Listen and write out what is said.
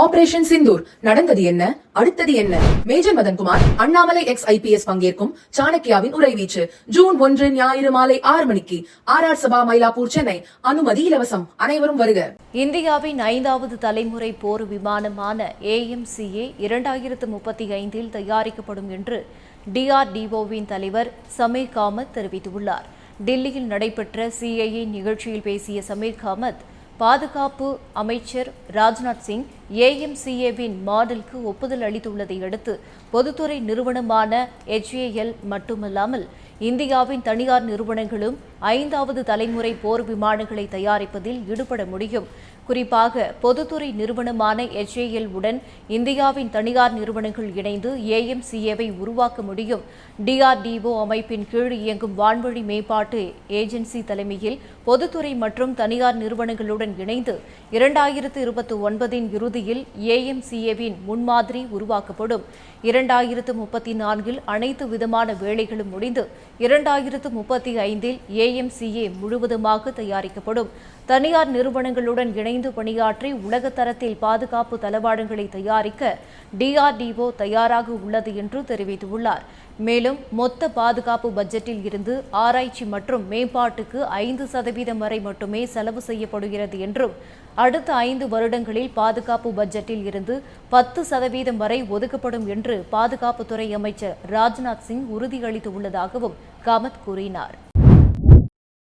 Operation Sindoor நடந்தது என்ன, அடுத்தது என்ன? Major Madankumar, Annamalai ex IPS பங்கேற்கும் சாணக்கியாவின் உரைவீச்சு. ஜூன் 1 ஞாயிறு மாலை 6 மணிக்கு RR சபா, மயிலாப்பூர், சென்னை. அனுமதி இலவசம். அனைவரும் வருக. இந்தியாவின் 5வது தலைமுறை போர் விமானமான AMCA 2035 தயாரிக்கப்படும் என்று DRDOவின் தலைவர் சமீர் காமத் தெரிவித்துள்ளார். டில்லியில் நடைபெற்ற CIA நிகழ்ச்சியில் பேசிய சமீர் காமத், பாதுகாப்பு அமைச்சர் ராஜ்நாத் சிங் AMCAவின் மாடலுக்கு ஒப்புதல் அளித்துள்ளதை அடுத்து பொதுத்துறை நிறுவனமான HAL மட்டுமல்லாமல் இந்தியாவின் தனியார் நிறுவனங்களும் 5வது தலைமுறை போர் விமானங்களை தயாரிப்பதில் ஈடுபட முடியும். குறிப்பாக பொதுத்துறை நிறுவனமான HAL உடன் இந்தியாவின் தனியார் நிறுவனங்கள் இணைந்து AMCAவை உருவாக்க முடியும். DRDO அமைப்பின் கீழ் இயங்கும் வான்வழி மேம்பாட்டு ஏஜென்சி தலைமையில் பொதுத்துறை மற்றும் தனியார் நிறுவனங்களுடன் இணைந்து 2029 இறுதியில் AMCAவின் முன்மாதிரி உருவாக்கப்படும். 2034 அனைத்து விதமான வேலைகளும் முடிந்து 2035 AMCA முழுவதுமாக தயாரிக்கப்படும். தனியார் நிறுவனங்களுடன் இணைந்து பணியாற்றி உலகத்தரத்தில் பாதுகாப்பு தளவாடங்களை தயாரிக்க DRDO தயாராக உள்ளது என்று தெரிவித்துள்ளார். மேலும் மொத்த பாதுகாப்பு பட்ஜெட்டில் இருந்து ஆராய்ச்சி மற்றும் மேம்பாட்டுக்கு 5% வரை மட்டுமே செலவு செய்யப்படுகிறது என்றும் அடுத்த 5 வருடங்களில் பாதுகாப்பு பட்ஜெட்டில் இருந்து 10% வரை ஒதுக்கப்படும் என்று பாதுகாப்புத்துறை அமைச்சர் ராஜ்நாத் சிங் உறுதியளித்துள்ளதாகவும் காமத் கூறினார்.